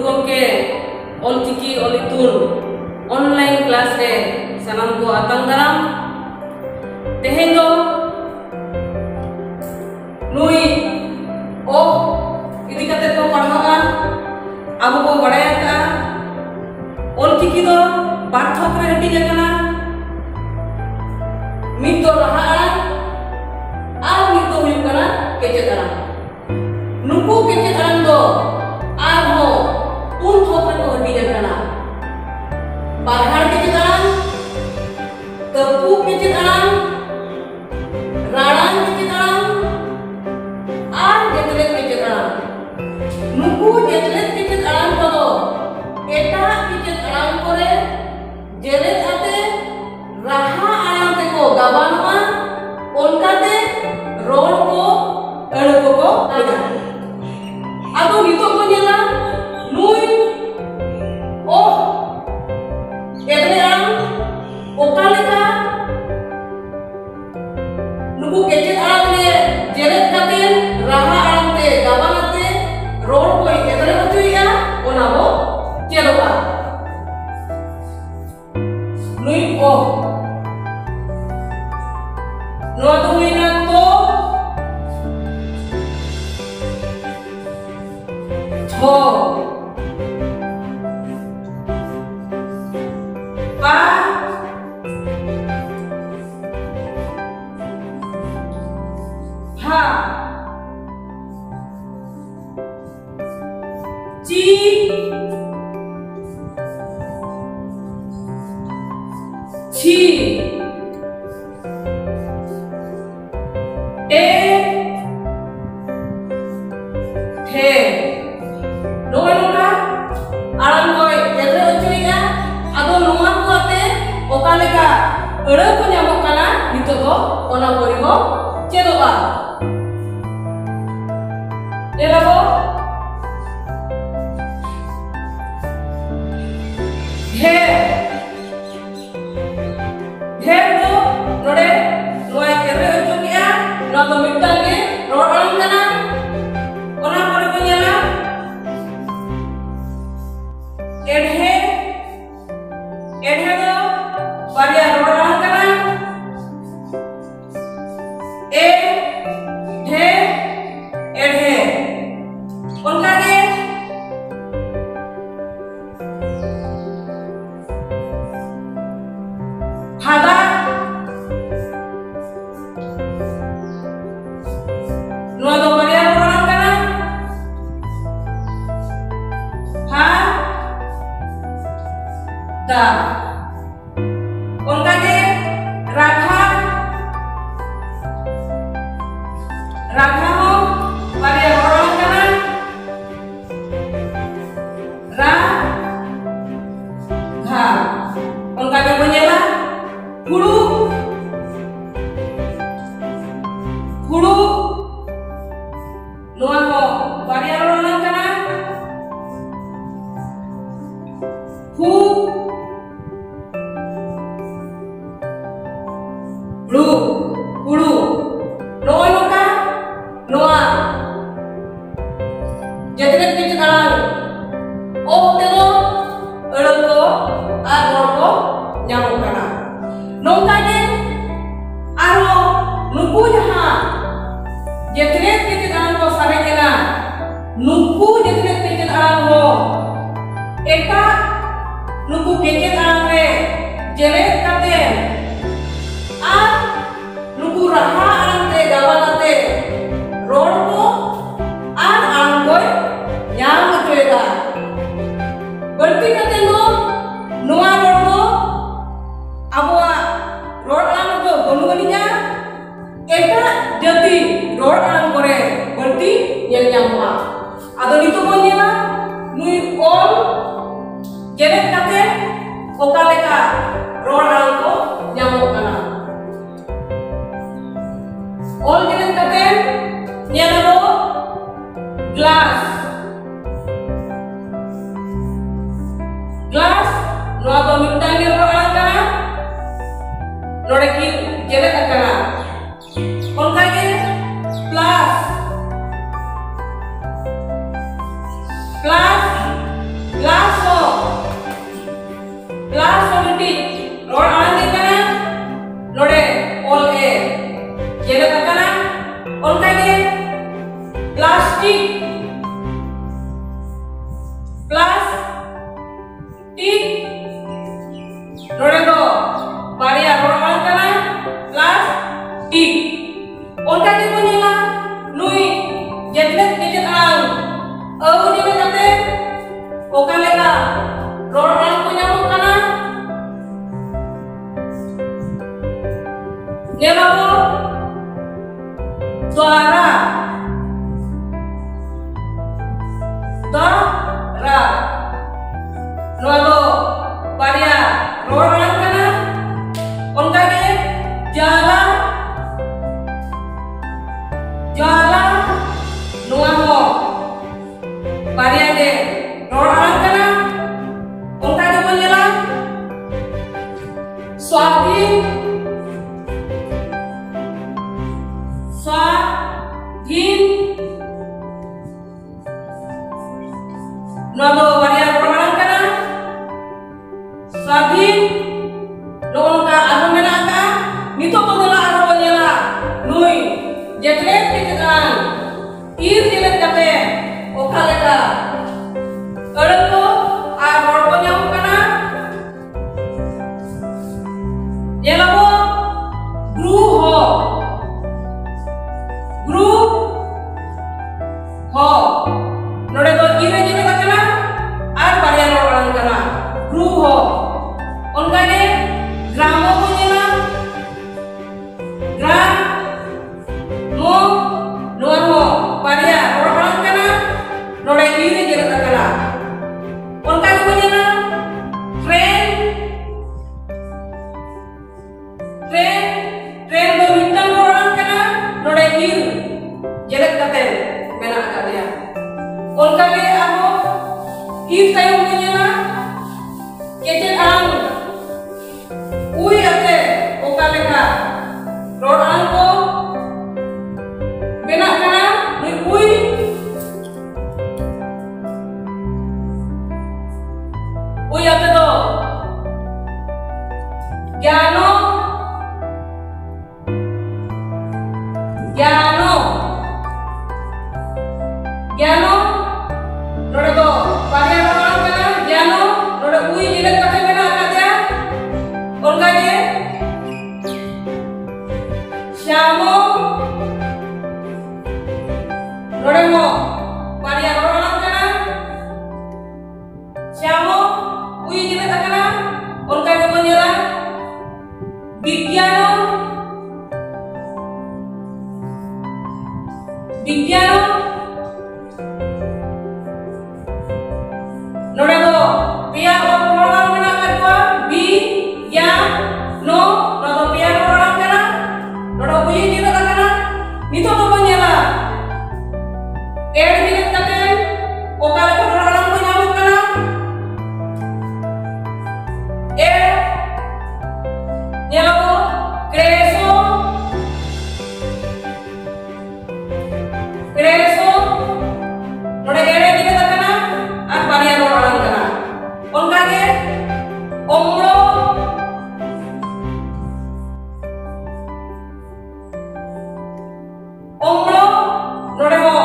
गमके ऑलचिकी ऑलितुन online class रे सनाम को आतंग दाराम तेहें दो नुई ओ इदी कते को पढ़ागा अब को बड़ाया का ऑलचिकी दो बारथक रे हटी जाकना मिद दो रहा आ मिद दो हुई कना केचे दाराम नुकु केचे दाराम दो आ हो पुन थोक रे को हटी जाकना बारहार केचे दाराम तपु केचे दाराम राणान केचे दाराम आर जेतले केचे दाराम नुकु जेतले केचे दाराम को दो एटा केचे दाराम करे जेले आते राहा आराम ते को गाबानवा ओनकाते रोड को अड़को को आजा आदो नितो को नेला नुई ओ एतले आराम ओकालेका नुकु केचे आराम ले जेले काते राहा आराम ते गाबानाते रोड को एतले बचुइया ओना वो चेलोका नुई ओ नोआ तो हुईना तो थो पा हा ची छी टे थे नोआ नोका आराम कोई एतरे उचुइया आदो नोआ को आते ओकालेका अड़ा को ᱧᱟᱢᱚᱜ ᱠᱟᱱᱟ ᱱᱤᱛᱚᱜ ᱫᱚ ᱚᱱᱟ ᱯᱚᱨᱤᱵᱚ ᱪᱮᱫᱚᱜᱼᱟ ᱮᱨᱟᱵᱚ ढेर ढेर दो नोडे नोआ एरे उचुकिया नोआ दो मिटांग गे रोड आराम कना ओना परे को नेला एढे एढे दो बारिया रोड आराम कना ए ढे एढे ओनका गे फादा नोआ दो बारिया रोड आराम कना हा दा उनका के राखा राखा हो बारिया रोड आराम कना रा घा उनका के बनेला हुड़ू हुड़ू नोआ को बारिया रोड आराम कना हु ब्लू हुड़ू नोआ नोका नोआ जेतने किच दाराम ओ ते दो अड़ो को आ रोड को ᱧᱟᱢᱚᱜ ᱠᱟᱱᱟ नोंका गे आरो नुकु जहां जेतने किच दाराम को सारे केना नुकु जेतने किच दाराम हो एटा नुकु केचे दाराम रे जेले काते आ नुकु राहा आराम ते गावानाते रोड को आर आराम को ᱧᱟᱢ ᱦᱚᱪᱚᱭᱮᱫᱟ ᱵᱟᱹᱲᱛᱤ ᱠᱟᱛᱮ ᱫᱚ ᱱᱚᱣᱟ रोड को आबोआ रोड आराम को बनुगनिया एटा जति रोड आराम करे बर्ती नेल ᱧᱟᱢᱚᱜᱼᱟ आदो नितो बन नेला नुई ऑल जेलेत काते ओका लेका रोड आराम को ᱧᱟᱢᱚᱜ ᱠᱟᱱᱟ ऑल जेलेत काते नेलाबो ग्लास ग्लास नोआ दो मिटांग गे रोड आराम कना नोडे की जेलेत कना उनका के plus plus plastik nore do baria roran kana plastik onka ke punyala nui jetlet jejet ang au dia kate oka lega roran punya kana nyelabo suara ra noado baria roran kana onka ke jala nuah mo baria de roran kana onka ke punyala swadhin nodo baria roran kana swadhin loon ka aro menaka nito pagala aro nyela nui jetret tikakan ir jelet kate okaleka erko aro nyam kana yelabo group ho nore do ire jelet kana ar baria roran kana group ho onka ge gramo punyala gram mo nuar mo baria roran kana nore ire jelet kana onka ge punyala train do mitang roran kana nore ir jelet kate mena akadya onka ge amo ir tayo punyala kejet ang uy ate oka leka roran ko bena kana ni uy ate do gyano nore do baria roran kana gyano nore uy jelet kate bena akadya onka ge syamo nore mo baria roran kana syamo uy jelet kana onka ge punyala bigyano nore do pia roran mena kadua bi ya no nodo pia roran kana nodo uy jelet kana nito to punyala jelet kate oka leka roran punya kana nyelabo kreso nore ere jelet kana ar baria roran kana onka ge omlo nore mo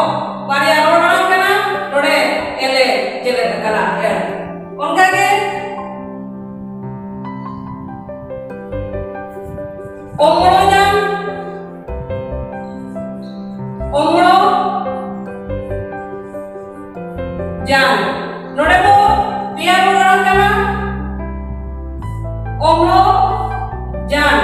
baria roran kana nore ele jelet kana onka ge omlo jan nore mo pia roran kana omlo jan